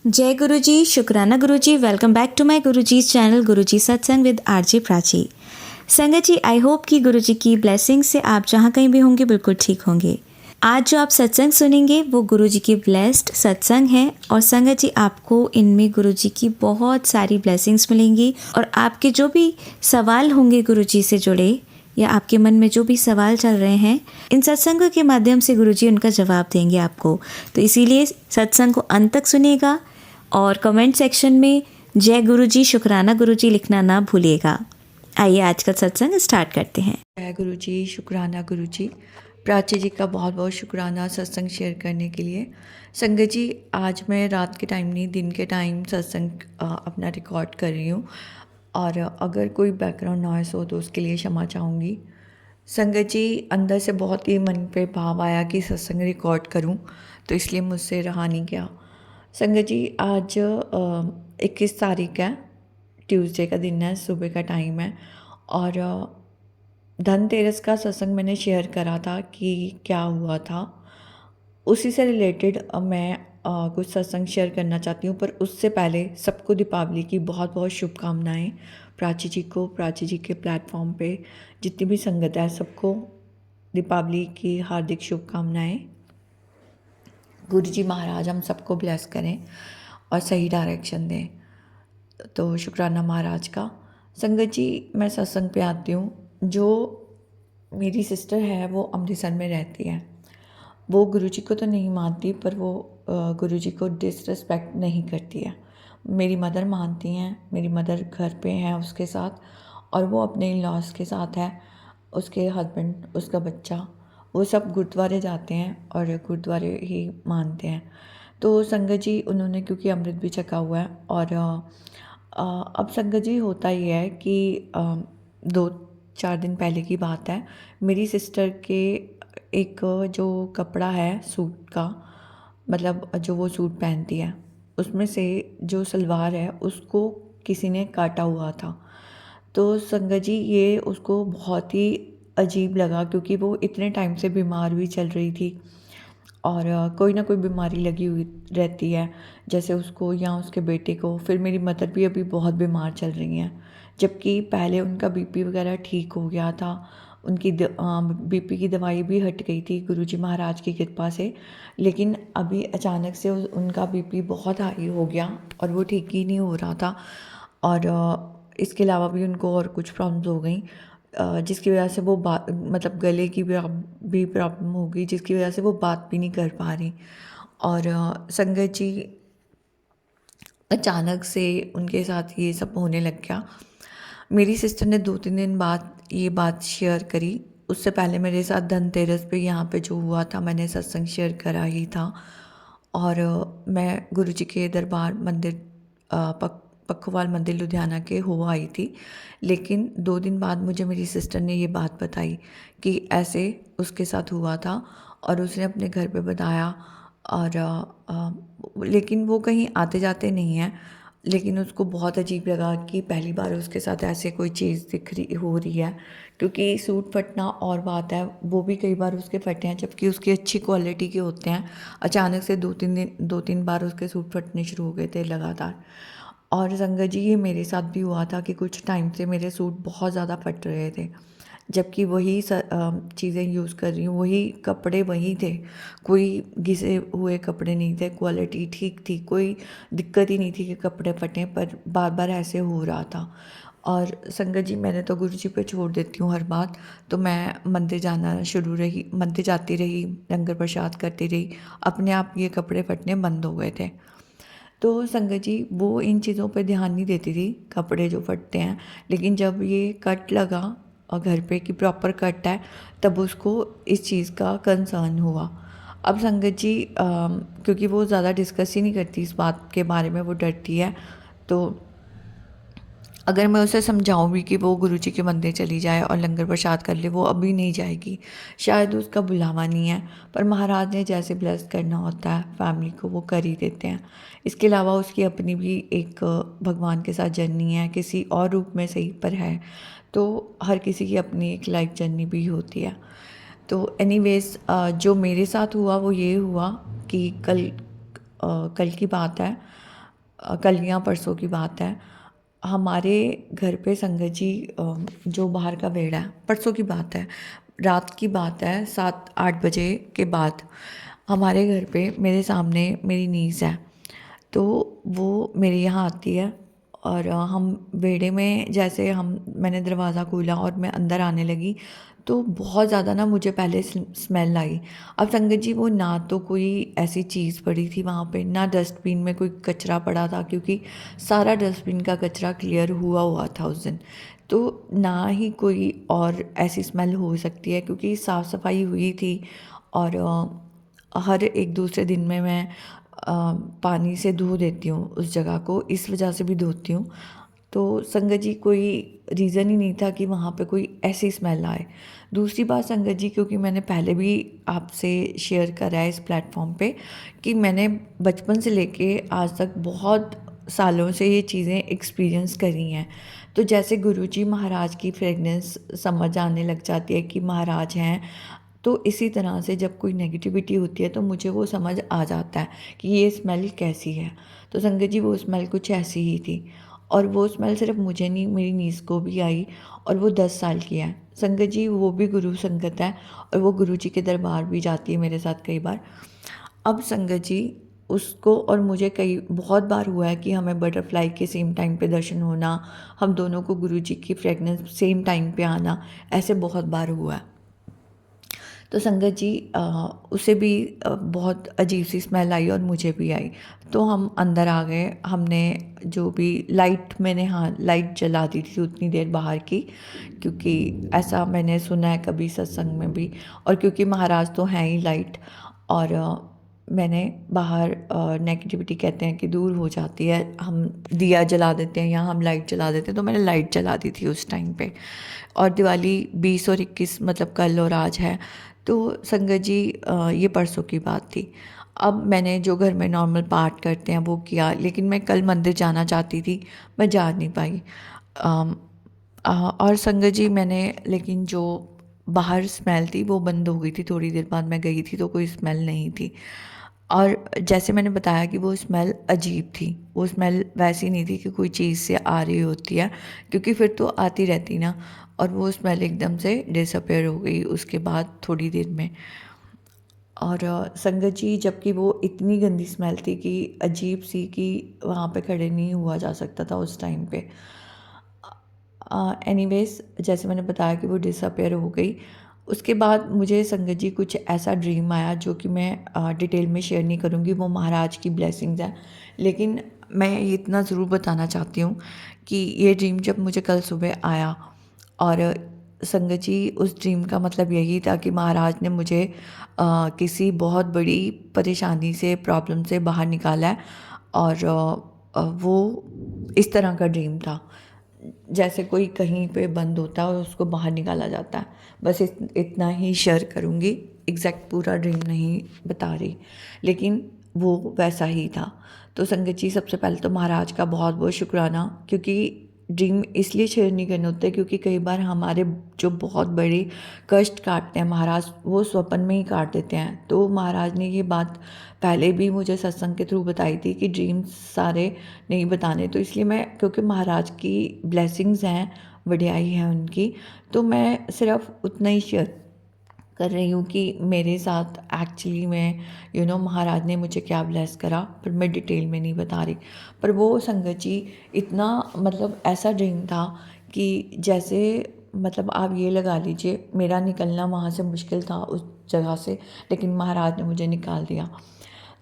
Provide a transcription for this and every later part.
जय गुरु जी, शुक्राना गुरु जी। Welcome back to my Guru ji channel गुरु जी सत्संग विद आरजे प्राची। संगत जी, आई होप कि गुरु जी की ब्लेसिंग से आप जहाँ कहीं भी होंगे बिल्कुल ठीक होंगे। आज जो आप सत्संग सुनेंगे वो गुरु जी की ब्लेस्ड सत्संग है और संगत जी आपको इनमें गुरु जी की बहुत सारी ब्लेसिंग्स मिलेंगी और आपके जो भी सवाल होंगे गुरु जी से जुड़े या आपके मन में जो भी सवाल चल रहे हैं, इन सत्संगों के माध्यम से गुरुजी उनका जवाब देंगे आपको। तो इसीलिए सत्संग को अंत तक सुनिएगा और कमेंट सेक्शन में जय गुरुजी, शुक्राना गुरुजी लिखना ना भूलिएगा। आइए आज का सत्संग स्टार्ट करते हैं। जय गुरु जी, शुक्राना गुरु जी। प्राची जी का बहुत बहुत शुक्राना सत्संग शेयर करने के लिए। संगत जी, आज मैं रात के टाइम नहीं दिन के टाइम सत्संग अपना रिकॉर्ड कर रही हूँ और अगर कोई बैकग्राउंड नॉइस हो तो उसके लिए क्षमा चाहूँगी। संगत जी, अंदर से बहुत ही मन पे भाव आया कि सत्संग रिकॉर्ड करूँ, तो इसलिए मुझसे रहा नहीं गया। संगत जी, आज 21 तारीख है, ट्यूसडे का दिन है, सुबह का टाइम है और धनतेरस का सत्संग मैंने शेयर करा था कि क्या हुआ था। उसी से रिलेटेड मैं कुछ सत्संग शेयर करना चाहती हूँ, पर उससे पहले सबको दीपावली की बहुत बहुत शुभकामनाएं। प्राची जी को, प्राची जी के प्लेटफॉर्म पे जितनी भी संगत है सबको दीपावली की हार्दिक शुभकामनाएं। गुरु जी महाराज हम सबको ब्लेस करें और सही डायरेक्शन दें। तो शुक्राना महाराज का। संगत जी, मैं सत्संग पे आती हूँ। जो मेरी सिस्टर है वो अमृतसर में रहती है। वो गुरुजी को तो नहीं मानती, पर वो गुरुजी को डिसरिस्पेक्ट नहीं करती है। मेरी मदर मानती हैं, मेरी मदर घर पे हैं उसके साथ और वो अपने इन लॉज के साथ है, उसके हस्बैंड, उसका बच्चा, वो सब गुरुद्वारे जाते हैं और गुरुद्वारे ही मानते हैं। तो संगत जी, उन्होंने क्योंकि अमृत भी छका हुआ है और अब संगत जी होता ही है कि 2-4 दिन पहले की बात है, मेरी सिस्टर के एक जो कपड़ा है सूट का, मतलब जो वो सूट पहनती है, उसमें से जो सलवार है उसको किसी ने काटा हुआ था। तो संगत जी, ये उसको बहुत ही अजीब लगा क्योंकि वो इतने टाइम से बीमार भी चल रही थी और कोई ना कोई बीमारी लगी हुई रहती है, जैसे उसको या उसके बेटे को। फिर मेरी मदर भी अभी बहुत बीमार चल रही हैं, जबकि पहले उनका बीपी वगैरह ठीक हो गया था, उनकी बीपी की दवाई भी हट गई थी गुरुजी महाराज की कृपा से। लेकिन अभी अचानक से उनका बीपी बहुत हाई हो गया और वो ठीक ही नहीं हो रहा था और इसके अलावा भी उनको और कुछ प्रॉब्लम्स हो गई, जिसकी वजह से वो बात, मतलब गले की भी प्रॉब्लम हो गई, जिसकी वजह से वो बात भी नहीं कर पा रही। और संगत जी, अचानक से उनके साथ ये सब होने लग गया। मेरी सिस्टर ने 2-3 दिन बाद ये बात शेयर करी। उससे पहले मेरे साथ धनतेरस पे यहाँ पे जो हुआ था, मैंने सत्संग शेयर करा ही था और मैं गुरुजी के दरबार मंदिर पखवाल मंदिर लुधियाना के हो आई थी। लेकिन 2 दिन बाद मुझे मेरी सिस्टर ने ये बात बताई कि ऐसे उसके साथ हुआ था और उसने अपने घर पे बताया और लेकिन वो कहीं आते जाते नहीं हैं। लेकिन उसको बहुत अजीब लगा कि पहली बार उसके साथ ऐसे कोई चीज़ दिख रही हो रही है, क्योंकि सूट फटना और बात है, वो भी कई बार उसके फटे हैं जबकि उसकी अच्छी क्वालिटी के होते हैं। अचानक से 2-3 बार उसके सूट फटने शुरू हो गए थे लगातार। और संगत जी, ये मेरे साथ भी हुआ था कि कुछ टाइम से मेरे सूट बहुत ज़्यादा फट रहे थे, जबकि वही चीज़ें यूज़ कर रही हूँ, वही कपड़े वही थे, कोई घिसे हुए कपड़े नहीं थे, क्वालिटी ठीक थी, कोई दिक्कत ही नहीं थी कि कपड़े फटें, पर बार बार ऐसे हो रहा था। और संगत जी, मैंने तो गुरु जी पे छोड़ देती हूँ हर बात। तो मैं मंदिर जाना शुरू रही, मंदिर जाती रही, लंगर प्रसाद करती रही, अपने आप ये कपड़े फटने बंद हो गए थे। तो संगत जी, वो इन चीज़ों पे ध्यान नहीं देती थी, कपड़े जो फटते हैं। लेकिन जब ये कट लगा और घर पे कि प्रॉपर कट है, तब उसको इस चीज़ का कंसर्न हुआ। अब संगत जी, क्योंकि वो ज़्यादा डिस्कस ही नहीं करती इस बात के बारे में, वो डरती है, तो अगर मैं उसे समझाऊँ भी कि वो गुरुजी के मंदिर चली जाए और लंगर प्रसाद कर ले, वो अभी नहीं जाएगी। शायद उसका बुलावा नहीं है, पर महाराज ने जैसे ब्लेस करना होता है फैमिली को, वो कर ही देते हैं। इसके अलावा उसकी अपनी भी एक भगवान के साथ जर्नी है, किसी और रूप में सही पर है। तो हर किसी की अपनी एक लाइफ जर्नी भी होती है। तो एनीवेज, जो मेरे साथ हुआ वो ये हुआ कि कल की बात है। कल या परसों की बात है, हमारे घर पे संगत जी जो बाहर का वेड़ा है, परसों की बात है, रात की बात है, 7-8 बजे के बाद हमारे घर पे मेरे सामने मेरी नीस है, तो वो मेरे यहाँ आती है और हम वेड़े में जैसे हम मैंने दरवाज़ा खोला और मैं अंदर आने लगी तो बहुत ज़्यादा ना मुझे पहले स्मेल आई। अब संगत जी वो ना तो कोई ऐसी चीज़ पड़ी थी वहाँ पे, ना डस्टबिन में कोई कचरा पड़ा था, क्योंकि सारा डस्टबिन का कचरा क्लियर हुआ हुआ था उस दिन। तो ना ही कोई और ऐसी स्मेल हो सकती है, क्योंकि साफ़ सफाई हुई थी और हर एक दूसरे दिन में मैं पानी से धो देती हूँ उस जगह को, इस वजह से भी धोती हूँ। तो संगत जी कोई रीज़न ही नहीं था कि वहाँ पे कोई ऐसी स्मेल आए। दूसरी बात संगत जी, क्योंकि मैंने पहले भी आपसे शेयर करा है इस प्लेटफॉर्म पे कि मैंने बचपन से लेके आज तक बहुत सालों से ये चीज़ें एक्सपीरियंस करी हैं। तो जैसे गुरुजी महाराज की फ्रेगनेंस समझ आने लग जाती है कि महाराज हैं, तो इसी तरह से जब कोई नेगेटिविटी होती है तो मुझे वो समझ आ जाता है कि ये स्मेल कैसी है। तो संगत जी वो स्मेल कुछ ऐसी ही थी, और वो स्मेल सिर्फ मुझे नहीं, मेरी नीस को भी आई, और वो 10 साल की है। संगत जी वो भी गुरु संगत है और वो गुरु जी के दरबार भी जाती है मेरे साथ कई बार। अब संगत जी उसको और मुझे कई बहुत बार हुआ है कि हमें बटरफ्लाई के सेम टाइम पे दर्शन होना, हम दोनों को गुरु जी की फ्रेगनेंस सेम टाइम पे आना, ऐसे बहुत बार हुआ है। तो संगत जी उसे भी बहुत अजीब सी स्मेल आई और मुझे भी आई। तो हम अंदर आ गए, हमने जो भी लाइट, मैंने हाँ लाइट जला दी थी उतनी देर बाहर की, क्योंकि ऐसा मैंने सुना है कभी सत्संग में भी, और क्योंकि महाराज तो हैं ही लाइट, और मैंने बाहर नेगेटिविटी कहते हैं कि दूर हो जाती है, हम दिया जला देते हैं या हम लाइट जला देते हैं, तो मैंने लाइट जला दी थी उस टाइम पे। और दिवाली 20 और 21 मतलब कल और आज है, तो संगत जी ये परसों की बात थी। अब मैंने जो घर में नॉर्मल पाठ करते हैं वो किया, लेकिन मैं कल मंदिर जाना चाहती थी, मैं जा नहीं पाई। और संगत जी मैंने, लेकिन जो बाहर स्मेल थी वो बंद हो गई थी, थोड़ी देर बाद मैं गई थी तो कोई स्मेल नहीं थी। और जैसे मैंने बताया कि वो स्मेल अजीब थी, वो स्मेल वैसी नहीं थी कि कोई चीज़ से आ रही होती है, क्योंकि फिर तो आती रहती ना, और वो स्मेल एकदम से डिसअपेयर हो गई उसके बाद थोड़ी देर में। और संगत जी जबकि वो इतनी गंदी स्मेल थी कि अजीब सी, कि वहाँ पे खड़े नहीं हुआ जा सकता था उस टाइम पे। एनीवेज जैसे मैंने बताया कि वो डिसअपेयर हो गई। उसके बाद मुझे संगत जी कुछ ऐसा ड्रीम आया जो कि मैं डिटेल में शेयर नहीं करूँगी, वो महाराज की ब्लेसिंग्स हैं, लेकिन मैं ये इतना ज़रूर बताना चाहती हूँ कि ये ड्रीम जब मुझे कल सुबह आया, और संगत जी उस ड्रीम का मतलब यही था कि महाराज ने मुझे किसी बहुत बड़ी परेशानी से, प्रॉब्लम से बाहर निकाला है, और वो इस तरह का ड्रीम था जैसे कोई कहीं पे बंद होता है और उसको बाहर निकाला जाता है। बस इतना ही शेयर करूँगी, एग्जैक्ट पूरा ड्रीम नहीं बता रही, लेकिन वो वैसा ही था। तो संगत जी सबसे पहले तो महाराज का बहुत बहुत शुक्राना, क्योंकि ड्रीम इसलिए शेयर नहीं करने होते क्योंकि कई बार हमारे जो बहुत बड़े कष्ट काटते हैं महाराज, वो स्वप्न में ही काट देते हैं। तो महाराज ने ये बात पहले भी मुझे सत्संग के थ्रू बताई थी कि ड्रीम्स सारे नहीं बताने, तो इसलिए मैं, क्योंकि महाराज की ब्लेसिंग्स हैं, वडियाई है उनकी, तो मैं सिर्फ उतना ही शेयर कर रही हूँ कि मेरे साथ एक्चुअली में महाराज ने मुझे क्या ब्लेस करा, पर मैं डिटेल में नहीं बता रही। पर वो संगत जी इतना मतलब ऐसा ड्रीम था कि जैसे मतलब आप ये लगा लीजिए मेरा निकलना वहाँ से मुश्किल था उस जगह से, लेकिन महाराज ने मुझे निकाल दिया।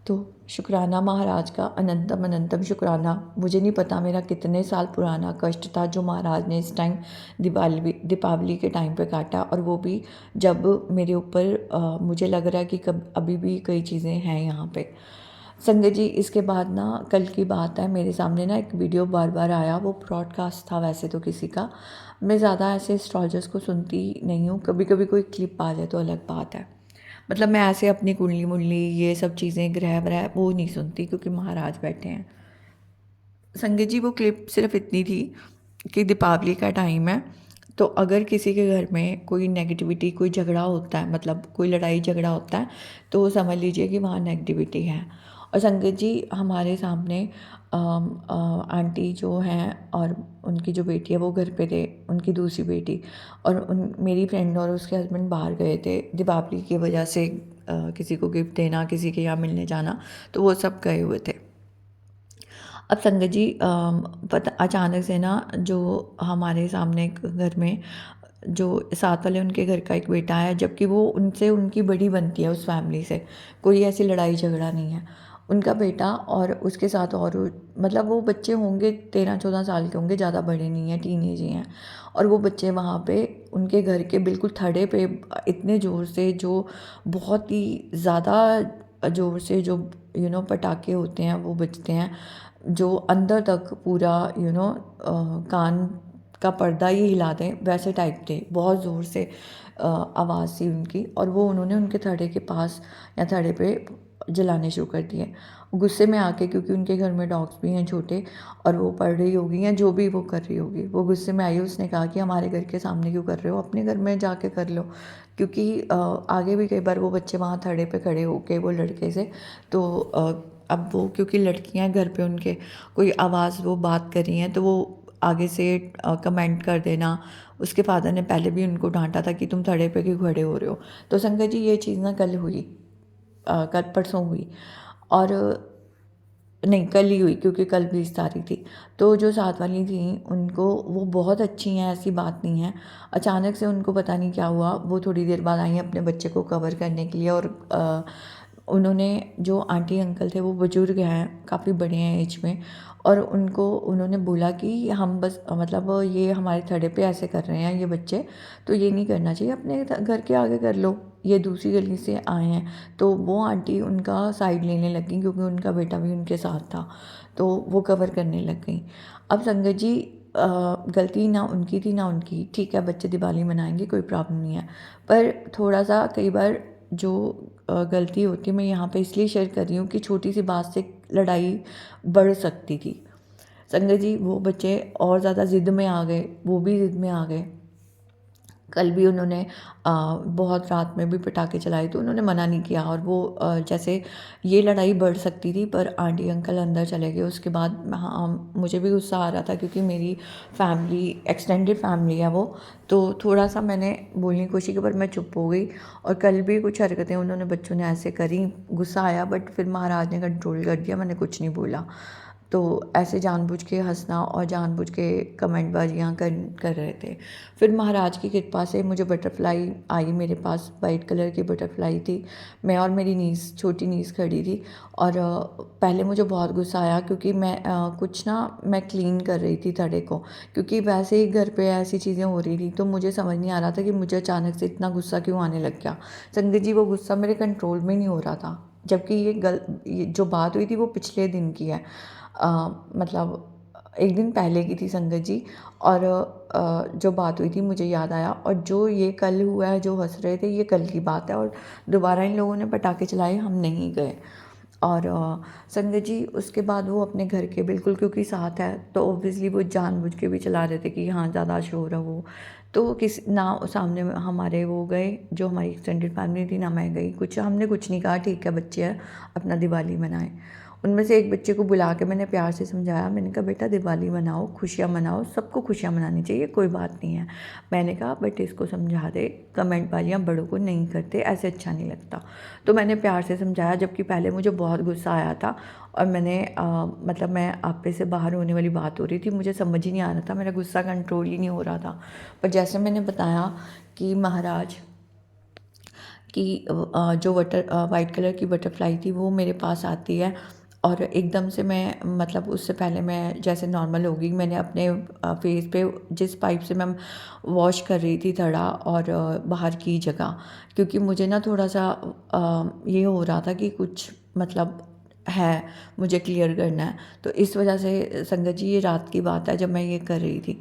तो शुक्राना महाराज का, अनंतम अनंतम शुक्राना। मुझे नहीं पता मेरा कितने साल पुराना कष्ट था जो महाराज ने इस टाइम दीपावली के टाइम पे काटा, और वो भी जब मेरे ऊपर मुझे लग रहा है कि कब अभी भी कई चीज़ें हैं यहाँ पे। संगत जी इसके बाद ना कल की बात है, मेरे सामने ना एक वीडियो बार बार आया, वो ब्रॉडकास्ट था वैसे तो किसी का। मैं ज़्यादा ऐसे एस्ट्रोलॉजर्स को सुनती नहीं हूँ, कभी कभी कोई क्लिप आ जाए तो अलग बात है। मतलब मैं ऐसे अपनी कुंडली मुंडली ये सब चीज़ें ग्रह व्रह वो नहीं सुनती, क्योंकि महाराज बैठे हैं। संगत जी वो क्लिप सिर्फ इतनी थी कि दीपावली का टाइम है, तो अगर किसी के घर में कोई नेगेटिविटी, कोई झगड़ा होता है, मतलब कोई लड़ाई झगड़ा होता है, तो समझ लीजिए कि वहाँ नेगेटिविटी है। और संगत जी हमारे सामने आंटी जो हैं और उनकी जो बेटी है वो घर पे थे, उनकी दूसरी बेटी, और मेरी फ्रेंड और उसके हस्बैंड बाहर गए थे दीपावली की वजह से, किसी को गिफ्ट देना, किसी के यहाँ मिलने जाना, तो वो सब गए हुए थे। अब संगत जी पता अचानक से ना जो हमारे सामने एक घर में जो साथ वाले उनके घर का एक बेटा है, जबकि वो उनसे उनकी बड़ी बनती है उस फैमिली से, कोई ऐसी लड़ाई झगड़ा नहीं है, उनका बेटा और उसके साथ और मतलब वो बच्चे होंगे 13-14 साल के होंगे, ज़्यादा बड़े नहीं हैं, टीनेज ही हैं। और वो बच्चे वहाँ पे उनके घर के बिल्कुल थड़े पे इतने ज़ोर से, जो बहुत ही ज़्यादा ज़ोर से जो पटाखे होते हैं वो बजते हैं, जो अंदर तक पूरा कान का पर्दा ही हिला दें वैसे टाइप थे, बहुत ज़ोर से आवाज़ थी उनकी, और वो उन्होंने उनके थड़े के पास या थड़े पे जलाने शुरू कर दिए गुस्से में आके, क्योंकि उनके घर में डॉग्स भी हैं छोटे, और वो पढ़ रही होगी या जो भी वो कर रही होगी, वो गुस्से में आई, उसने कहा कि हमारे घर के सामने क्यों कर रहे हो, अपने घर में जाके कर लो। क्योंकि आगे भी कई बार वो बच्चे वहाँ थड़े पे खड़े होके वो लड़के से, तो अब वो क्योंकि लड़कियां घर पे उनके कोई आवाज़ वो बात कर रही हैं, तो वो आगे से कमेंट कर देना। उसके फादर ने पहले भी उनको डांटा था कि तुम थड़े पे क्यों खड़े हो रहे हो। तो संगत जी ये चीज़ ना कल हुई, कल परसों हुई, और नहीं कल ही हुई, क्योंकि कल 20 तारीख थी। तो जो साथ वाली थी उनको, वो बहुत अच्छी हैं, ऐसी बात नहीं है, अचानक से उनको पता नहीं क्या हुआ, वो थोड़ी देर बाद आई अपने बच्चे को कवर करने के लिए, और उन्होंने, जो आंटी अंकल थे वो बुजुर्ग हैं, काफ़ी बड़े हैं एज में, और उन्होंने बोला कि हम बस मतलब ये हमारे थड़े पे ऐसे कर रहे हैं ये बच्चे, तो ये नहीं करना चाहिए, अपने घर के आगे कर लो, ये दूसरी गली से आए हैं। तो वो आंटी उनका साइड लेने लग गई, क्योंकि उनका बेटा भी उनके साथ था, तो वो कवर करने लग गई। अब संगत जी गलती ना उनकी थी ना उनकी, ठीक है बच्चे दिवाली मनाएंगे, कोई प्रॉब्लम नहीं है, पर थोड़ा सा कई बार जो गलती होती है, मैं यहाँ पे इसलिए शेयर कर रही हूँ कि छोटी सी बात से लड़ाई बढ़ सकती थी। संगत जी वो बच्चे और ज़्यादा ज़िद में आ गए, वो भी ज़िद में आ गए। कल भी उन्होंने बहुत रात में भी पटाखे चलाए, तो उन्होंने मना नहीं किया, और वो जैसे ये लड़ाई बढ़ सकती थी, पर आंटी अंकल अंदर चले गए। उसके बाद हाँ मुझे भी गुस्सा आ रहा था, क्योंकि मेरी फैमिली एक्सटेंडेड फैमिली है वो, तो थोड़ा सा मैंने बोलने की कोशिश की, पर मैं चुप हो गई। और कल भी कुछ हरकतें उन्होंने बच्चों ने ऐसे करी, गुस्सा आया, बट फिर महाराज ने कंट्रोल कर दिया, मैंने कुछ नहीं बोला। तो ऐसे जानबूझ के हंसना और जानबूझ के कमेंटबाजियाँ कर रहे थे। फिर महाराज की कृपा से मुझे बटरफ्लाई आई मेरे पास, वाइट कलर की बटरफ्लाई थी। मैं और मेरी नीस, छोटी नीस खड़ी थी, और पहले मुझे बहुत गुस्सा आया, क्योंकि मैं क्लीन कर रही थी थड़े को, क्योंकि वैसे ही घर पे ऐसी चीज़ें हो रही थी, तो मुझे समझ नहीं आ रहा था कि मुझे अचानक से इतना गुस्सा क्यों आने लग गया। संगत जी वो गुस्सा मेरे कंट्रोल में नहीं हो रहा था, जबकि ये जो बात हुई थी वो पिछले दिन की है, मतलब एक दिन पहले की थी संगत जी। और जो बात हुई थी मुझे याद आया, और जो ये कल हुआ है, जो हंस रहे थे, ये कल की बात है, और दोबारा इन लोगों ने पटाखे चलाए, हम नहीं गए। और संगत जी उसके बाद वो अपने घर के बिल्कुल, क्योंकि साथ है तो ऑब्वियसली वो जानबूझ के भी चला रहे थे कि हाँ ज़्यादा शोर है वो, तो ना सामने में हमारे वो गए, जो हमारी एक्सटेंडेड फैमिली थी, ना मैं गई, हमने कुछ नहीं कहा, ठीक है बच्चे हैं अपना दिवाली मनाएं। उनमें से एक बच्चे को बुला के मैंने प्यार से समझाया, मैंने कहा बेटा दिवाली मनाओ, खुशियाँ मनाओ, सबको खुशियाँ मनानी चाहिए, कोई बात नहीं है। मैंने कहा बट इसको समझा दे, कमेंटबाजियाँ बड़ों को नहीं करते, ऐसे अच्छा नहीं लगता। तो मैंने प्यार से समझाया, जबकि पहले मुझे बहुत गुस्सा आया था, और मैंने मतलब मैं आपे से बाहर होने वाली बात हो रही थी, मुझे समझ ही नहीं आ रहा था, मेरा गुस्सा कंट्रोल ही नहीं हो रहा था। पर जैसे मैंने बताया कि महाराज की जो वाइट कलर की बटरफ्लाई थी वो मेरे पास आती है, और एकदम से मैं, मतलब उससे पहले मैं जैसे नॉर्मल होगी, मैंने अपने फेस पे जिस पाइप से मैं वॉश कर रही थी थोड़ा, और बाहर की जगह, क्योंकि मुझे ना थोड़ा सा ये हो रहा था कि कुछ मतलब है, मुझे क्लियर करना है। तो इस वजह से संगत जी ये रात की बात है जब मैं ये कर रही थी,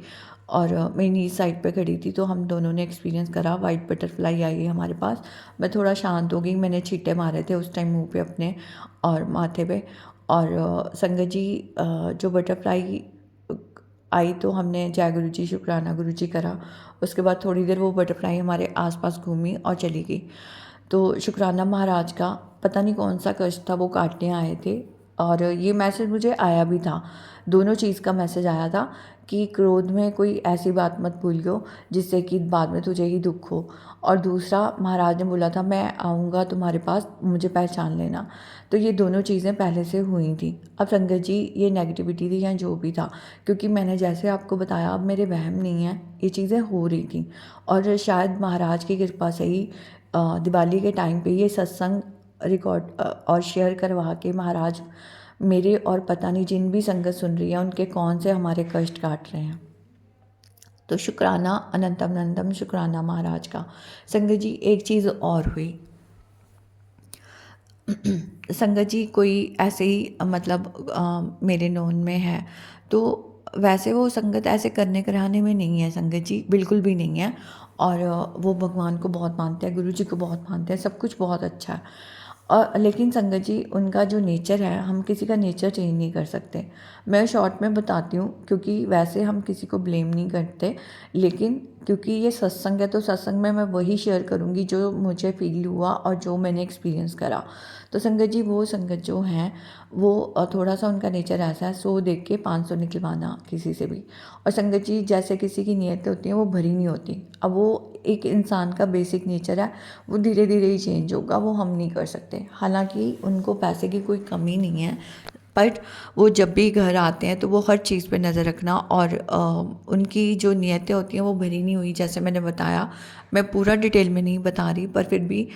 और मैं नीच साइड पे खड़ी थी, तो हम दोनों ने एक्सपीरियंस करा, वाइट बटरफ्लाई आई है हमारे पास। मैं थोड़ा शांत हो गई, मैंने छींटे मारे थे उस टाइम मुंह पे अपने और माथे पे, और संगत जी जो बटरफ्लाई आई, तो हमने जय गुरु जी शुक्राना गुरु जी करा। उसके बाद थोड़ी देर वो बटरफ्लाई हमारे आसपास घूमी और चली गई। तो शुक्राना महाराज का पता नहीं कौन सा कष्ट था, वो काटने आए थे। और ये मैसेज मुझे आया भी था, दोनों चीज़ का मैसेज आया था कि क्रोध में कोई ऐसी बात मत भूलियो जिससे कि बाद में तुझे ही दुख हो। और दूसरा, महाराज ने बोला था मैं आऊँगा तुम्हारे पास, मुझे पहचान लेना। तो ये दोनों चीज़ें पहले से हुई थी। अब संगत जी, ये नेगेटिविटी थी या जो भी था, क्योंकि मैंने जैसे आपको बताया, अब मेरे वहम नहीं है, ये चीज़ें हो रही थी। और शायद महाराज की कृपा से ही दिवाली के टाइम पे ये सत्संग रिकॉर्ड और शेयर करवा के महाराज मेरे और पता नहीं जिन भी संगत सुन रही है उनके कौन से हमारे कष्ट काट रहे हैं। तो शुक्राना अनंतम अनंतम शुक्राना महाराज का। संगत जी, एक चीज़ और हुई। संगत जी, कोई ऐसे ही मतलब मेरे नोन में है, तो वैसे वो संगत ऐसे करने कराने में नहीं है संगत जी, बिल्कुल भी नहीं है। और वो भगवान को बहुत मानते हैं, गुरु जी को बहुत मानते हैं, सब कुछ बहुत अच्छा है। और लेकिन संगत जी, उनका जो नेचर है, हम किसी का नेचर चेंज नहीं कर सकते। मैं शॉर्ट में बताती हूँ, क्योंकि वैसे हम किसी को ब्लेम नहीं करते, लेकिन क्योंकि ये सत्संग है तो सत्संग में मैं वही शेयर करूँगी जो मुझे फील हुआ और जो मैंने एक्सपीरियंस करा। तो संगत जी, वो संगत जो हैं वो थोड़ा सा उनका नेचर ऐसा है, 100 देख के 500 निकलवाना किसी से भी। और संगत जी, जैसे किसी की नीयतें होती हैं वो भरी नहीं होती। अब वो एक इंसान का बेसिक नेचर है, वो धीरे धीरे ही चेंज होगा, वो हम नहीं कर सकते। हालांकि उनको पैसे की कोई कमी नहीं है, बट वो जब भी घर आते हैं तो वो हर चीज़ पे नज़र रखना। और उनकी जो नीयतें होती हैं वो भरी नहीं हुई, जैसे मैंने बताया। मैं पूरा डिटेल में नहीं बता रही, पर फिर भी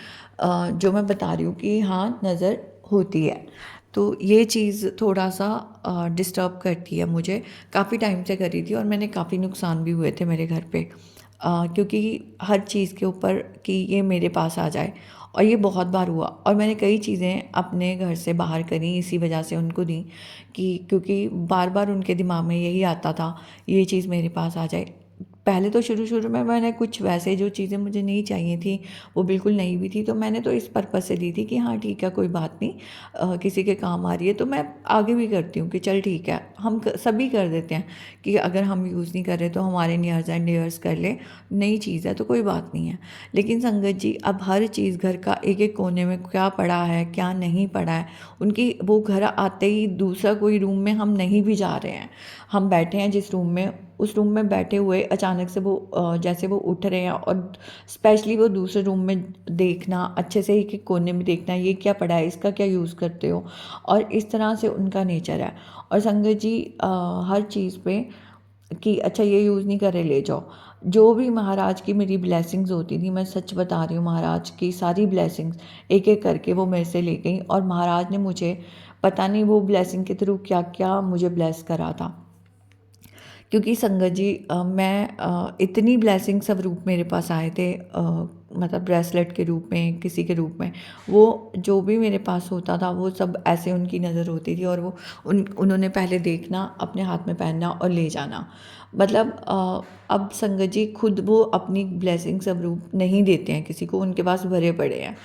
जो मैं बता रही हूँ कि हाँ, नज़र होती है। तो ये चीज़ थोड़ा सा डिस्टर्ब करती है मुझे, काफ़ी टाइम से कर रही थी, और मैंने काफ़ी नुकसान भी हुए थे मेरे घर पे, क्योंकि हर चीज़ के ऊपर कि ये मेरे पास आ जाए, और ये बहुत बार हुआ। और मैंने कई चीज़ें अपने घर से बाहर करी इसी वजह से उनको दी, कि क्योंकि बार बार उनके दिमाग में यही आता था, ये चीज़ मेरे पास आ जाए। पहले तो शुरू शुरू में मैंने कुछ वैसे जो चीज़ें मुझे नहीं चाहिए थी, वो बिल्कुल नहीं भी थी, तो मैंने तो इस पर्पज़ से दी थी कि हाँ ठीक है, कोई बात नहीं, किसी के काम आ रही है। तो मैं आगे भी करती हूँ कि चल ठीक है, हम सभी कर देते हैं कि अगर हम यूज़ नहीं कर रहे तो हमारे नियर्स एंड डियर्स कर ले, नई चीज़ है तो कोई बात नहीं है। लेकिन संगत जी, अब हर चीज़ घर का एक एक कोने में क्या पड़ा है क्या नहीं पड़ा है, उनकी वो घर आते ही दूसरा कोई रूम में हम नहीं भी जा रहे हैं, हम बैठे हैं जिस रूम में, उस रूम में बैठे हुए अचानक से वो जैसे वो उठ रहे हैं, और स्पेशली वो दूसरे रूम में देखना, अच्छे से एक एक कोने में देखना, ये क्या पड़ा है, इसका क्या यूज़ करते हो, और इस तरह से उनका नेचर है। और संगत जी, हर चीज़ पे कि अच्छा ये यूज़ नहीं कर रहे, ले जाओ। जो भी महाराज की मेरी ब्लेसिंग्स होती थी, मैं सच बता रही हूँ, महाराज की सारी ब्लेसिंग्स एक एक करके वो मेरे से ले गई, और महाराज ने मुझे पता नहीं वो ब्लेसिंग के थ्रू क्या क्या मुझे ब्लेस करा था। क्योंकि संगत जी, मैं इतनी ब्लेसिंग सब रूप मेरे पास आए थे, मतलब ब्रेसलेट के रूप में, किसी के रूप में, वो जो भी मेरे पास होता था वो सब ऐसे उनकी नज़र होती थी, और वो उन्होंने पहले देखना, अपने हाथ में पहनना और ले जाना। मतलब अब संगत जी खुद वो अपनी ब्लेसिंग सब रूप नहीं देते हैं किसी को, उनके पास भरे पड़े हैं।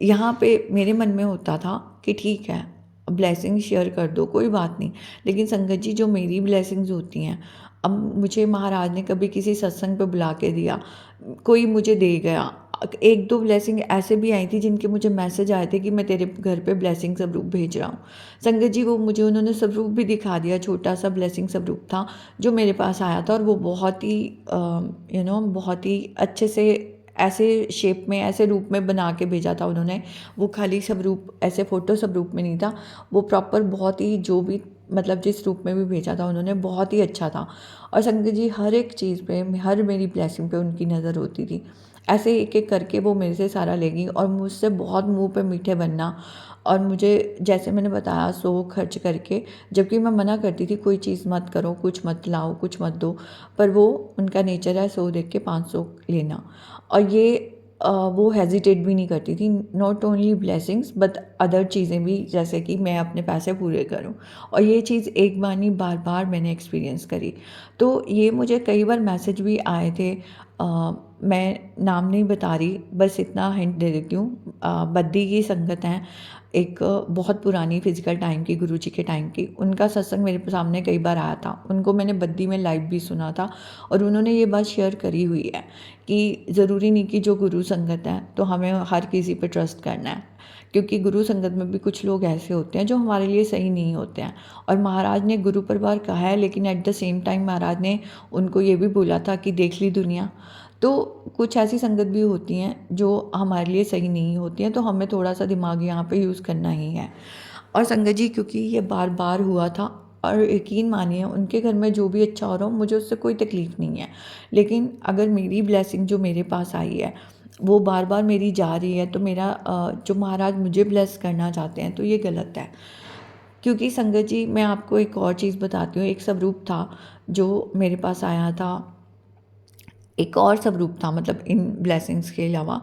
यहाँ पे मेरे मन में होता था कि ठीक है, ब्लेसिंग शेयर कर दो, कोई बात नहीं। लेकिन संगत जी, जो मेरी ब्लेसिंग्स होती हैं, अब मुझे महाराज ने कभी किसी सत्संग पे बुला के दिया, कोई मुझे दे गया। एक दो ब्लेसिंग ऐसे भी आई थी जिनके मुझे मैसेज आए थे कि मैं तेरे घर पे ब्लेसिंग स्वरूप भेज रहा हूँ। संगत जी, वो मुझे उन्होंने स्वरूप भी दिखा दिया, छोटा सा ब्लेसिंग स्वरूप था जो मेरे पास आया था, और वो बहुत ही बहुत ही अच्छे से ऐसे शेप में, ऐसे रूप में बना के भेजा था उन्होंने। वो खाली स्वरूप ऐसे फ़ोटो स्वरूप में नहीं था, वो प्रॉपर बहुत ही, जो भी मतलब जिस रूप में भी भेजा था उन्होंने, बहुत ही अच्छा था। और संगत जी, हर एक चीज़ पे, हर मेरी ब्लेसिंग पे उनकी नज़र होती थी। ऐसे एक एक करके वो मेरे से सारा लेगी, और मुझसे बहुत मुंह पे मीठे बनना, और मुझे जैसे मैंने बताया 100 खर्च करके, जबकि मैं मना करती थी कोई चीज़ मत करो, कुछ मत लाओ, कुछ मत दो, पर वो उनका नेचर है 100 देख के 500 लेना। और ये वो हेजिटेट भी नहीं करती थी, not only blessings but other चीज़ें भी, जैसे कि मैं अपने पैसे पूरे करूं। और ये चीज़ एक बार नहीं, बार बार मैंने एक्सपीरियंस करी। तो ये मुझे कई बार मैसेज भी आए थे मैं नाम नहीं बता रही, बस इतना हिंट दे देती हूँ। बद्दी की संगत हैं, एक बहुत पुरानी फिजिकल टाइम की, गुरुजी के टाइम की। उनका सत्संग मेरे सामने कई बार आया था। उनको मैंने बद्दी में लाइव भी सुना था और उन्होंने ये बात शेयर करी हुई है कि ज़रूरी नहीं कि जो गुरु संगत है तो हमें हर किसी पे ट्रस्ट करना है, क्योंकि गुरु संगत में भी कुछ लोग ऐसे होते हैं जो हमारे लिए सही नहीं होते हैं। और महाराज ने गुरु परिवार कहा है, लेकिन एट द सेम टाइम महाराज ने उनको ये भी बोला था कि देख ली दुनिया। तो कुछ ऐसी संगत भी होती हैं जो हमारे लिए सही नहीं होती हैं, तो हमें थोड़ा सा दिमाग यहाँ पे यूज़ करना ही है। और संगत जी, क्योंकि ये बार बार हुआ था, और यकीन मानिए उनके घर में जो भी अच्छा हो रहा हो मुझे उससे कोई तकलीफ़ नहीं है, लेकिन अगर मेरी ब्लेसिंग जो मेरे पास आई है वो बार बार मेरी जा रही है, तो मेरा जो महाराज मुझे ब्लेस करना चाहते हैं तो ये गलत है। क्योंकि संगत जी, मैं आपको एक और चीज़ बताती हूँ। एक स्वरूप था जो मेरे पास आया था, एक और स्वरूप था, मतलब इन ब्लेसिंग्स के अलावा।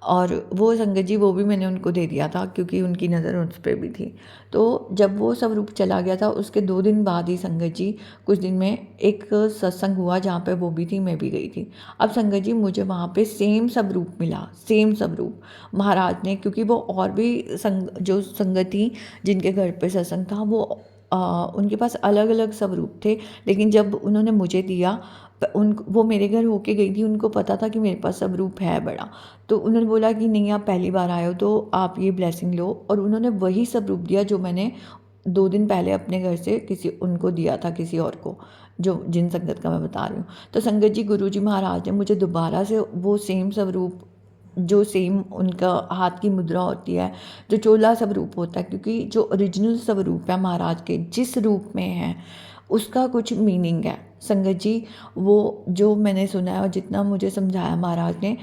और वो संगत जी, वो भी मैंने उनको दे दिया था क्योंकि उनकी नज़र उस पर भी थी। तो जब वो स्वरूप चला गया था, उसके 2 दिन बाद ही संगत जी, कुछ दिन में एक सत्संग हुआ जहाँ पे वो भी थी, मैं भी गई थी। अब संगत जी, मुझे वहाँ पे सेम स्वरूप मिला, सेम स्वरूप महाराज ने, क्योंकि वो और भी जो संगत थी जिनके घर पे सत्संग था, वो उनके पास अलग अलग स्वरूप थे। लेकिन जब उन्होंने मुझे दिया, वो मेरे घर होके गई थी, उनको पता था कि मेरे पास स्वरूप है बड़ा। तो उन्होंने बोला कि नहीं, आप पहली बार आए हो तो आप ये ब्लेसिंग लो। और उन्होंने वही स्वरूप दिया जो मैंने 2 दिन पहले अपने घर से किसी उनको दिया था, किसी और को, जो जिन संगत का मैं बता रही हूँ। तो संगत जी, गुरुजी महाराज ने मुझे दोबारा से वो सेम स्वरूप, जो सेम उनका हाथ की मुद्रा होती है, जो चोला स्वरूप होता है, क्योंकि जो ओरिजिनल स्वरूप है महाराज के, जिस रूप में है उसका कुछ मीनिंग है संगत जी। वो जो मैंने सुना है और जितना मुझे समझाया महाराज ने,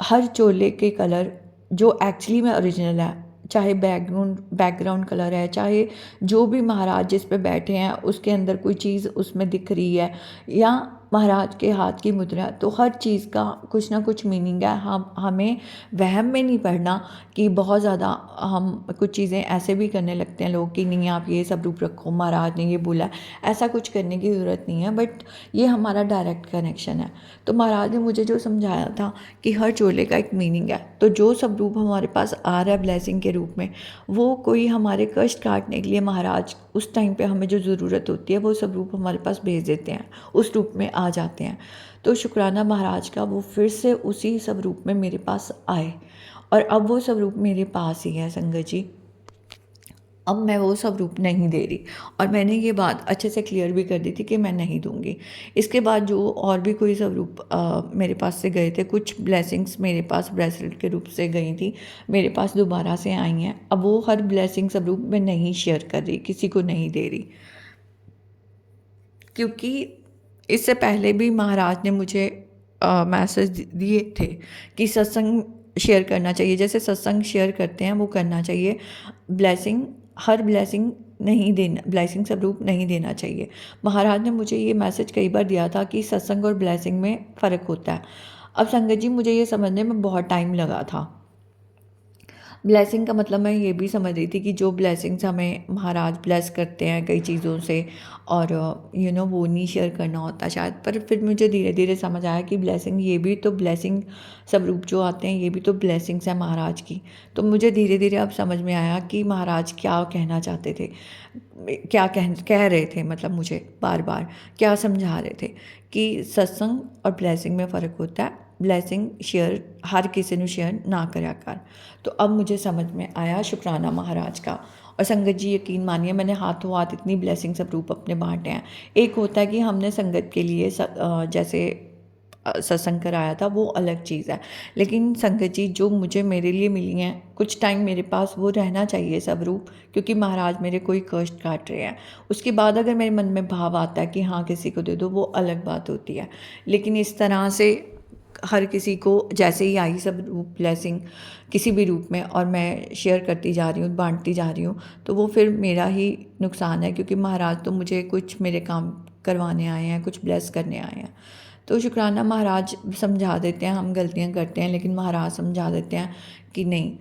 हर चोले के कलर जो एक्चुअली में ओरिजिनल है, चाहे बैकग्राउंड कलर है, चाहे जो भी महाराज जिस पे बैठे हैं उसके अंदर कोई चीज़ उसमें दिख रही है, या महाराज के हाथ की मुद्रा, तो हर चीज़ का कुछ ना कुछ मीनिंग है। हम हमें वहम में नहीं पड़ना कि बहुत ज़्यादा हम कुछ चीज़ें ऐसे भी करने लगते हैं लोग कि नहीं आप ये सब रूप रखो, महाराज ने ये बोला। ऐसा कुछ करने की ज़रूरत नहीं है, बट ये हमारा डायरेक्ट कनेक्शन है। तो महाराज ने मुझे जो समझाया था कि हर चोले का एक मीनिंग है, तो जो सब रूप हमारे पास आ रहा है ब्लेसिंग के रूप में, वो कोई हमारे कष्ट काटने के लिए महाराज उस टाइम पे हमें जो ज़रूरत होती है वो सब रूप हमारे पास भेज देते हैं, उस रूप में आ जाते हैं। तो शुक्राना महाराज का, वो फिर से उसी सब रूप में मेरे पास आए, और अब वो सब रूप मेरे पास ही है संगत जी। अब मैं वो सब रूप नहीं दे रही, और मैंने ये बात अच्छे से क्लियर भी कर दी थी कि मैं नहीं दूंगी। इसके बाद जो और भी कोई सब रूप मेरे पास से गए थे, कुछ ब्लेसिंग्स मेरे पास ब्रेसलेट के रूप से गई थी, मेरे पास दोबारा से आई हैं। अब वो हर ब्लेसिंग सब रूप मैं नहीं शेयर कर रही, किसी को नहीं दे रही, क्योंकि इससे पहले भी महाराज ने मुझे मैसेज दिए थे कि सत्संग शेयर करना चाहिए, जैसे सत्संग शेयर करते हैं वो करना चाहिए। ब्लेसिंग, हर ब्लेसिंग नहीं देना, ब्लेसिंग स्वरूप नहीं देना चाहिए। महाराज ने मुझे ये मैसेज कई बार दिया था कि सत्संग और ब्लेसिंग में फ़र्क होता है। अब संगत जी, मुझे ये समझने में बहुत टाइम लगा था। ब्लेसिंग का मतलब मैं ये भी समझ रही थी कि जो ब्लेसिंग्स हमें महाराज ब्लेस करते हैं कई चीज़ों से, और वो नहीं शेयर करना होता शायद। पर फिर मुझे धीरे धीरे समझ आया कि ब्लेसिंग, ये भी तो ब्लेसिंग स्वरूप जो आते हैं, ये भी तो ब्लेसिंग्स हैं महाराज की। तो मुझे धीरे धीरे अब समझ में आया कि महाराज क्या कहना चाहते थे, क्या कह रहे थे, मतलब मुझे बार बार क्या समझा रहे थे कि सत्संग और ब्लेसिंग में फ़र्क होता है। ब्लेसिंग शेयर हर किसी ने शेयर ना करा कर। तो अब मुझे समझ में आया, शुक्राना महाराज का। और संगत जी, यकीन मानिए, मैंने हाथों हाथ इतनी ब्लेसिंग सब रूप अपने बांटे हैं। एक होता है कि हमने संगत के लिए जैसे सत्संग कराया था, वो अलग चीज़ है। लेकिन संगत जी, जो मुझे मेरे लिए मिली हैं, कुछ टाइम मेरे पास वो रहना चाहिए सब रूप, क्योंकि महाराज मेरे कोई कष्ट काट रहे हैं। उसके बाद अगर मेरे मन में भाव आता है कि हाँ किसी को दे दो, वो अलग बात होती है। लेकिन इस तरह से हर किसी को जैसे ही आई सब रूप ब्लेसिंग किसी भी रूप में, और मैं शेयर करती जा रही हूँ, बांटती जा रही हूँ, तो वो फिर मेरा ही नुकसान है, क्योंकि महाराज तो मुझे कुछ मेरे काम करवाने आए हैं, कुछ ब्लेस करने आए हैं। तो शुक्राना महाराज समझा देते हैं, हम गलतियाँ करते हैं, लेकिन महाराज समझा देते हैं कि नहीं,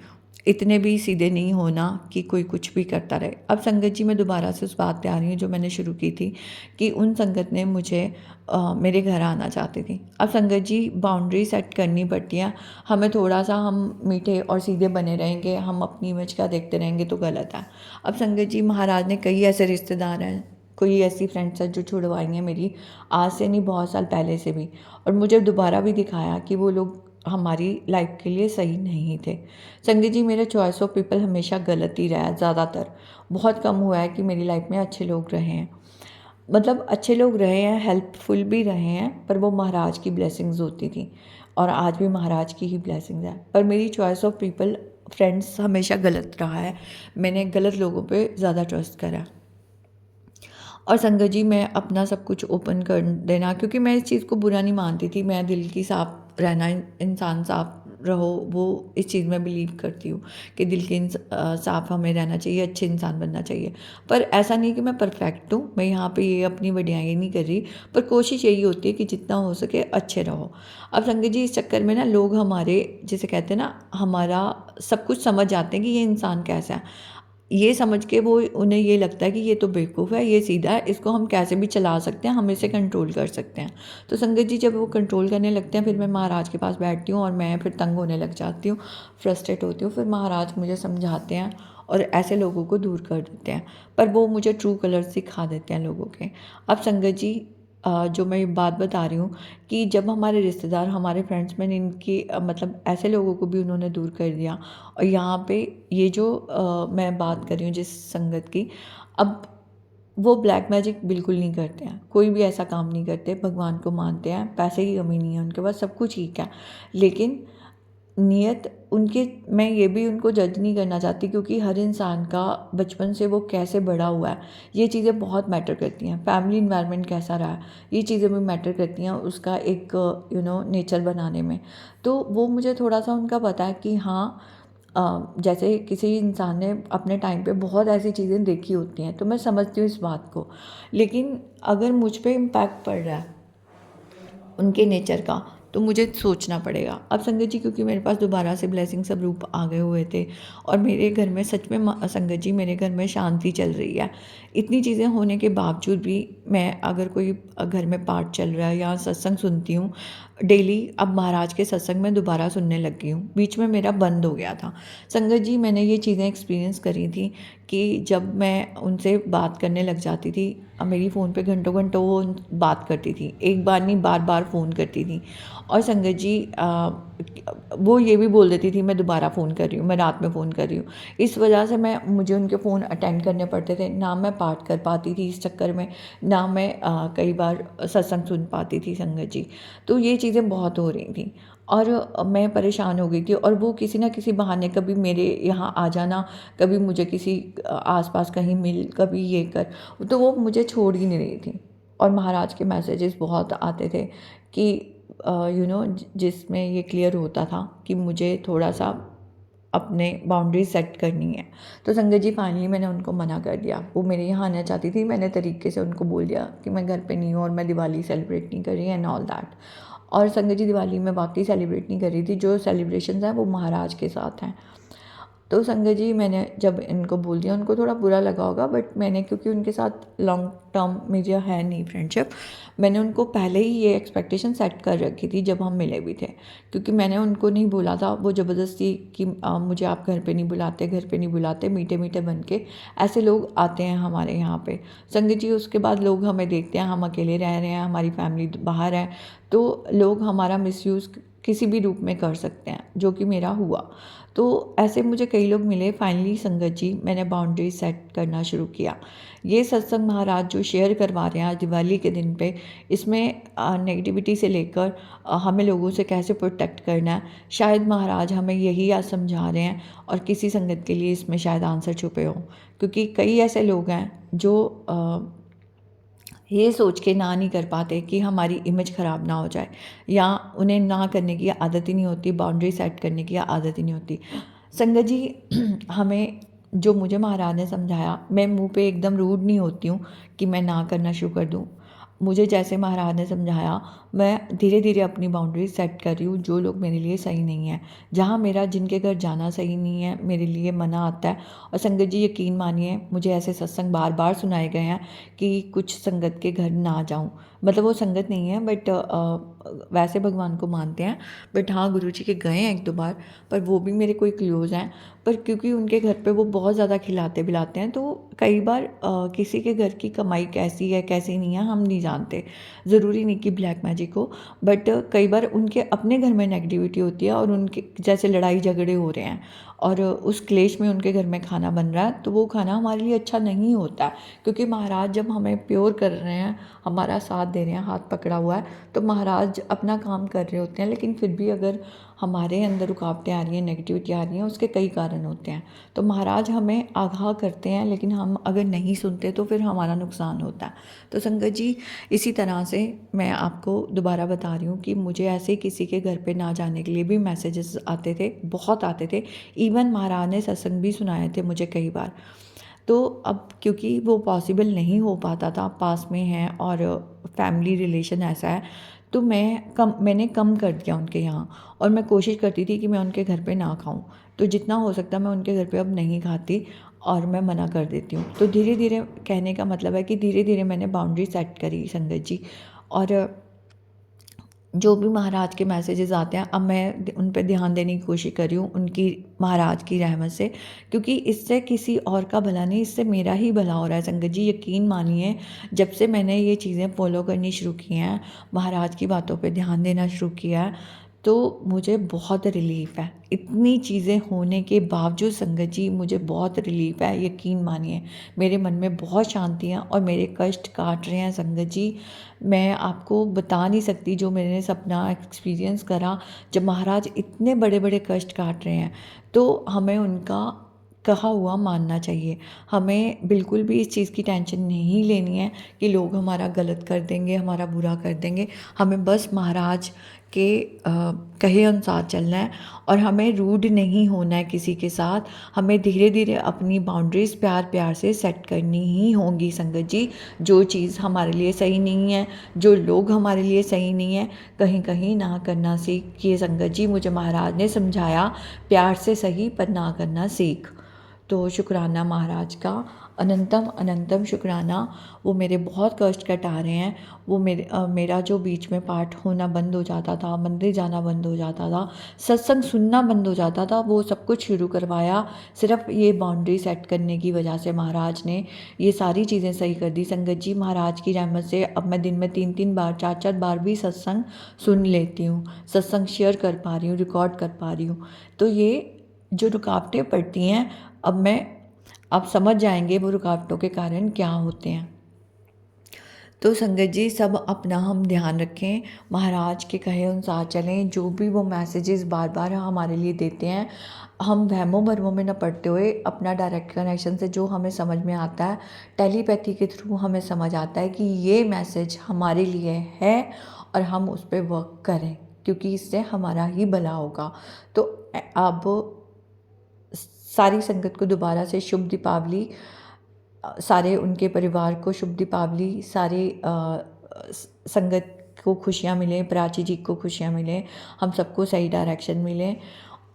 इतने भी सीधे नहीं होना कि कोई कुछ भी करता रहे। अब संगत जी मैं दोबारा से उस बात पे आ रही हूँ जो मैंने शुरू की थी कि उन संगत ने मुझे मेरे घर आना चाहती थी। अब संगत जी बाउंड्री सेट करनी पड़ती है। हमें थोड़ा सा हम मीठे और सीधे बने रहेंगे, हम अपनी इमेज का देखते रहेंगे तो गलत है। अब संगत जी महाराज ने कई ऐसे रिश्तेदार हैं, कोई ऐसी फ्रेंड्स हैं जो छुड़वाई हैं मेरी, आज से नहीं बहुत साल पहले से भी, और मुझे दोबारा भी दिखाया कि वो लोग हमारी लाइफ के लिए सही नहीं थे। संगत जी मेरा चॉइस ऑफ पीपल हमेशा गलत ही रहा है ज़्यादातर। बहुत कम हुआ है कि मेरी लाइफ में अच्छे लोग रहे हैं। मतलब अच्छे लोग रहे हैं, हेल्पफुल भी रहे हैं, पर वो महाराज की ब्लेसिंग्स होती थी और आज भी महाराज की ही ब्लेसिंग्स है। पर मेरी चॉइस ऑफ पीपल फ्रेंड्स हमेशा गलत रहा है। मैंने गलत लोगों पे ज़्यादा ट्रस्ट करा। और संगत जी मैं अपना सब कुछ ओपन कर देना, क्योंकि मैं इस चीज़ को बुरा नहीं मानती थी। मैं दिल की साफ रहना, इंसान साफ रहो, वो इस चीज़ में बिलीव करती हूँ कि दिल के साफ हमें रहना चाहिए, अच्छे इंसान बनना चाहिए। पर ऐसा नहीं कि मैं परफेक्ट हूँ, मैं यहाँ पे ये अपनी बढ़ियाई नहीं कर रही, पर कोशिश यही होती है कि जितना हो सके अच्छे रहो। अब संगत जी इस चक्कर में ना लोग हमारे, जिसे कहते हैं ना, हमारा सब कुछ समझ जाते हैं कि ये इंसान कैसा है। ये समझ के वो, उन्हें ये लगता है कि ये तो बेवकूफ़ है, ये सीधा है, इसको हम कैसे भी चला सकते हैं, हम इसे कंट्रोल कर सकते हैं। तो संगत जी जब वो कंट्रोल करने लगते हैं, फिर मैं महाराज के पास बैठती हूँ और मैं फिर तंग होने लग जाती हूँ, फ्रस्ट्रेट होती हूँ। फिर महाराज मुझे समझाते हैं और ऐसे लोगों को दूर कर देते हैं, पर वो मुझे ट्रू कलर्स सिखा देते हैं लोगों के। अब संगत जी जो मैं ये बात बता रही हूँ कि जब हमारे रिश्तेदार, हमारे फ्रेंड्स में इनकी मतलब ऐसे लोगों को भी उन्होंने दूर कर दिया। और यहाँ पे ये जो मैं बात कर रही हूँ जिस संगत की, अब वो ब्लैक मैजिक बिल्कुल नहीं करते हैं, कोई भी ऐसा काम नहीं करते, भगवान को मानते हैं, पैसे की कमी नहीं है उनके पास, सब कुछ ठीक है। लेकिन नियत उनके, मैं ये भी उनको जज नहीं करना चाहती, क्योंकि हर इंसान का बचपन से वो कैसे बड़ा हुआ है, ये चीज़ें बहुत मैटर करती हैं। फैमिली इन्वायरमेंट कैसा रहा है, ये चीज़ें भी मैटर करती हैं उसका एक नेचर बनाने में। तो वो मुझे थोड़ा सा उनका पता है कि हाँ, जैसे किसी इंसान ने अपने टाइम पे बहुत ऐसी चीज़ें देखी होती हैं, तो मैं समझती हूँ इस बात को। लेकिन अगर मुझ पे इम्पैक्ट पड़ रहा है उनके नेचर का, तो मुझे सोचना पड़ेगा। अब संगत जी क्योंकि मेरे पास दोबारा से ब्लेसिंग स्वरूप आ गए हुए थे, और मेरे घर में सच में संगत जी मेरे घर में शांति चल रही है। इतनी चीज़ें होने के बावजूद भी मैं, अगर कोई घर में पाठ चल रहा है या सत्संग सुनती हूँ डेली, अब महाराज के सत्संग में दोबारा सुनने लग गई हूँ, बीच में मेरा बंद हो गया था। संगत जी मैंने ये चीज़ें एक्सपीरियंस करी थी कि जब मैं उनसे बात करने लग जाती थी, अब मेरी फ़ोन पे घंटों घंटों वो बात करती थी, एक बार नहीं बार बार फ़ोन करती थी। और संगत जी वो ये भी बोल देती थी मैं दोबारा फ़ोन कर रही हूँ, मैं रात में फ़ोन कर रही हूँ। इस वजह से मुझे उनके फ़ोन अटेंड करने पड़ते थे, ना मैं पाठ कर पाती थी इस चक्कर में, ना मैं कई बार सत्संग सुन पाती थी संगत जी। तो ये चीज़ें बहुत हो रही थी और मैं परेशान हो गई थी, और वो किसी ना किसी बहाने कभी मेरे यहाँ आ जाना, कभी मुझे किसी आसपास कहीं मिल, कभी ये कर, तो वो मुझे छोड़ ही नहीं रही थी। और महाराज के मैसेजेस बहुत आते थे कि जिसमें ये क्लियर होता था कि मुझे थोड़ा सा अपने बाउंड्री सेट करनी है। तो संगत जी फाइनली मैंने उनको मना कर दिया। वो मेरे यहाँ आना चाहती थी, मैंने तरीके से उनको बोल दिया कि मैं घर पे नहीं हूँ और मैं दिवाली सेलिब्रेट नहीं कर रही एंड ऑल दैट। और संगत जी दिवाली में वाकई सेलिब्रेट नहीं कर रही थी, जो सेलिब्रेशंस हैं वो महाराज के साथ हैं। तो संगत जी मैंने जब इनको बोल दिया, उनको थोड़ा बुरा लगा होगा, बट मैंने, क्योंकि उनके साथ लॉन्ग टर्म मेरी है नहीं फ्रेंडशिप, मैंने उनको पहले ही ये एक्सपेक्टेशन सेट कर रखी थी जब हम मिले भी थे। क्योंकि मैंने उनको नहीं बोला था, वो ज़बरदस्ती कि मुझे आप घर पे नहीं बुलाते, घर पे नहीं बुलाते, मीठे मीठे बन के ऐसे लोग आते हैं हमारे यहाँ पे। संगत जी उसके बाद लोग हमें देखते हैं, हम अकेले रह रहे हैं, हमारी फैमिली बाहर है, तो लोग हमारा मिसयूज़ किसी भी रूप में कर सकते हैं, जो कि मेरा हुआ। तो ऐसे मुझे कई लोग मिले। फाइनली संगत जी मैंने बाउंड्री सेट करना शुरू किया। ये सत्संग महाराज जो शेयर करवा रहे हैं आज दिवाली के दिन पे, इसमें नेगेटिविटी से लेकर हमें लोगों से कैसे प्रोटेक्ट करना है, शायद महाराज हमें यही आज समझा रहे हैं, और किसी संगत के लिए इसमें शायद आंसर छुपे हों। क्योंकि कई ऐसे लोग हैं जो ये सोच के ना नहीं कर पाते कि हमारी इमेज ख़राब ना हो जाए, या उन्हें ना करने की आदत ही नहीं होती, बाउंड्री सेट करने की आदत ही नहीं होती। संगत जी हमें, जो मुझे महाराज ने समझाया, मैं मुंह पे एकदम रूड नहीं होती हूँ कि मैं ना करना शुरू कर दूँ। मुझे जैसे महाराज ने समझाया, मैं धीरे धीरे अपनी बाउंड्री सेट कर रही हूँ। जो लोग मेरे लिए सही नहीं है, जहाँ मेरा जिनके घर जाना सही नहीं है, मेरे लिए मना आता है। और संगत जी यकीन मानिए, मुझे ऐसे सत्संग बार बार सुनाए गए हैं कि कुछ संगत के घर ना जाऊँ। मतलब वो संगत नहीं है, बट वैसे भगवान को मानते हैं, बट हाँ गुरु जी के गए हैं एक दो बार, पर वो भी मेरे कोई क्लोज़ हैं। पर क्योंकि उनके घर पे वो बहुत ज़्यादा खिलाते पिलाते हैं, तो कई बार किसी के घर की कमाई कैसी है कैसी नहीं है हम नहीं जानते। ज़रूरी नहीं कि ब्लैक मैजिक हो, बट कई बार उनके अपने घर में नेगेटिविटी होती है और उनके जैसे लड़ाई झगड़े हो रहे हैं और उस क्लेश में उनके घर में खाना बन रहा है, तो वो खाना हमारे लिए अच्छा नहीं होता है। क्योंकि महाराज जब हमें प्योर कर रहे हैं, हमारा साथ दे रहे हैं, हाथ पकड़ा हुआ है, तो महाराज अपना काम कर रहे होते हैं। लेकिन फिर भी अगर हमारे अंदर रुकावटें आ रही हैं, नेगेटिविटी आ रही हैं, उसके कई कारण होते हैं। तो महाराज हमें आगाह करते हैं, लेकिन हम अगर नहीं सुनते तो फिर हमारा नुकसान होता है। तो संगत जी इसी तरह से मैं आपको दोबारा बता रही हूँ कि मुझे ऐसे किसी के घर पे ना जाने के लिए भी मैसेजेस आते थे, बहुत आते थे। इवन महाराज ने सत्संग भी सुनाए थे मुझे कई बार। तो अब क्योंकि वो पॉसिबल नहीं हो पाता था, पास में है और फैमिली रिलेशन ऐसा है, तो मैंने कम कर दिया उनके यहाँ। और मैं कोशिश करती थी कि मैं उनके घर पे ना खाऊं। तो जितना हो सकता मैं उनके घर पे अब नहीं खाती और मैं मना कर देती हूँ। तो धीरे धीरे, कहने का मतलब है कि धीरे धीरे मैंने बाउंड्री सेट करी संगत जी। और जो भी महाराज के मैसेजेस आते हैं, अब मैं उन पे ध्यान देने की कोशिश कर रही हूँ, उनकी महाराज की रहमत से। क्योंकि इससे किसी और का भला नहीं, इससे मेरा ही भला हो रहा है संगत जी। यकीन मानिए, जब से मैंने ये चीज़ें फॉलो करनी शुरू की हैं, महाराज की बातों पे ध्यान देना शुरू किया है, तो मुझे बहुत रिलीफ़ है। इतनी चीज़ें होने के बावजूद संगत जी मुझे बहुत रिलीफ़ है। यकीन मानिए, मेरे मन में बहुत शांति है और मेरे कष्ट काट रहे हैं संगत जी। मैं आपको बता नहीं सकती जो मैंने सपना एक्सपीरियंस करा, जब महाराज इतने बड़े बड़े कष्ट काट रहे हैं, तो हमें उनका कहा हुआ मानना चाहिए। हमें बिल्कुल भी इस चीज़ की टेंशन नहीं लेनी है कि लोग हमारा गलत कर देंगे, हमारा बुरा कर देंगे। हमें बस महाराज के कहे अनुसार चलना है और हमें रूड नहीं होना है किसी के साथ। हमें धीरे धीरे अपनी बाउंड्रीज़ प्यार प्यार से सेट करनी ही होंगी संगत जी। जो चीज़ हमारे लिए सही नहीं है, जो लोग हमारे लिए सही नहीं है, कहीं कहीं ना करना सीखिए संगत जी। मुझे महाराज ने समझाया, प्यार से सही पर ना करना सीख। तो शुक्राना महाराज का, अनंतम अनंतम शुक्राना। वो मेरे बहुत कष्ट कटा रहे हैं। वो मेरा जो बीच में पाठ होना बंद हो जाता था, मंदिर जाना बंद हो जाता था, सत्संग सुनना बंद हो जाता था, वो सब कुछ शुरू करवाया सिर्फ ये बाउंड्री सेट करने की वजह से। महाराज ने ये सारी चीज़ें सही कर दी संगत जी। महाराज की रहमत से अब मैं दिन में 3-3 बार 4-4 बार भी सत्संग सुन लेती हूँ, सत्संग शेयर कर पा रही हूँ, रिकॉर्ड कर पा रही हूँ। तो ये जो रुकावटें पड़ती हैं, आप समझ जाएंगे वो रुकावटों के कारण क्या होते हैं। तो संगत जी सब अपना हम ध्यान रखें, महाराज के कहे अनुसार चलें। जो भी वो मैसेजेस बार बार हमारे लिए देते हैं, हम वहमों भरमों में न पड़ते हुए अपना डायरेक्ट कनेक्शन से जो हमें समझ में आता है, टेलीपैथी के थ्रू हमें समझ आता है कि ये मैसेज हमारे लिए है और हम उस पर वर्क करें, क्योंकि इससे हमारा ही भला होगा। तो अब सारी संगत को दोबारा से शुभ दीपावली, सारे उनके परिवार को शुभ दीपावली, सारे संगत को खुशियाँ मिलें, प्राची जी को खुशियाँ मिलें, हम सबको सही डायरेक्शन मिले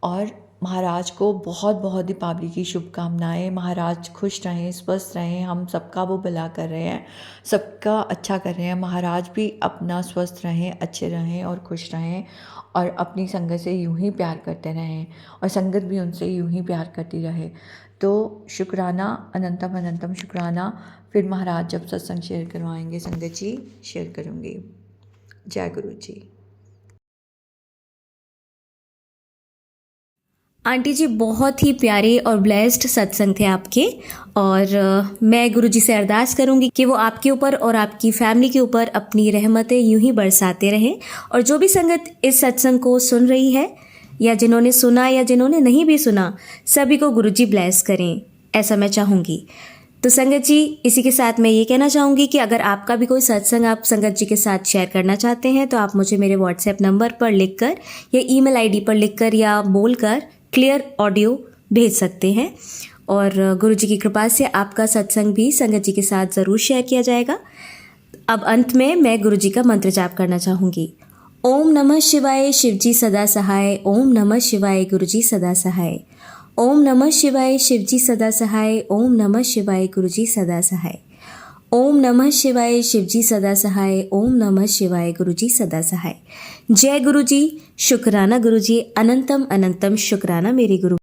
और महाराज को बहुत बहुत दीपावली की शुभकामनाएं। महाराज खुश रहें, स्वस्थ रहें, हम सबका वो भला कर रहे हैं, सबका अच्छा कर रहे हैं। महाराज भी अपना स्वस्थ रहें, अच्छे रहें और खुश रहें और अपनी संगत से यूं ही प्यार करते रहें और संगत भी उनसे यूं ही प्यार करती रहे। तो शुक्राना, अनंतम अनंतम शुक्राना। फिर महाराज जब सत्संग शेयर करवाएंगे संगत जी, शेयर करूँगी। जय गुरु जी। आंटी जी बहुत ही प्यारे और ब्लेस्ड सत्संग थे आपके, और मैं गुरुजी से अरदास करूंगी कि वो आपके ऊपर और आपकी फैमिली के ऊपर अपनी रहमतें यूं ही बरसाते रहें। और जो भी संगत इस सत्संग को सुन रही है, या जिन्होंने सुना या जिन्होंने नहीं भी सुना, सभी को गुरुजी ब्लेस करें, ऐसा मैं चाहूँगी। तो संगत जी इसी के साथ मैं ये कहना चाहूँगी कि अगर आपका भी कोई सत्संग आप संगत जी के साथ शेयर करना चाहते हैं, तो आप मुझे मेरे व्हाट्सएप नंबर पर लिखकर या ईमेल आईडी पर लिखकर या बोलकर क्लियर ऑडियो भेज सकते हैं, और गुरु जी की कृपा से आपका सत्संग भी संगत जी के साथ ज़रूर शेयर किया जाएगा। अब अंत में मैं गुरुजी का मंत्र जाप करना चाहूँगी। ओम नमः शिवाय, शिवजी सदा सहाय। ओम नमः शिवाय, गुरुजी सदा सहाय। ओम नमः शिवाय, शिवजी सदा सहाय। ओम नमः शिवाय, गुरुजी सदा सहाय। ओम नमः शिवाय, शिवजी सदा सहाय। ओम नमः शिवाय, गुरुजी सदा सहाय। जय गुरुजी, शुक्राना गुरुजी, अनंतम अनंतम शुक्राना मेरे गुरु।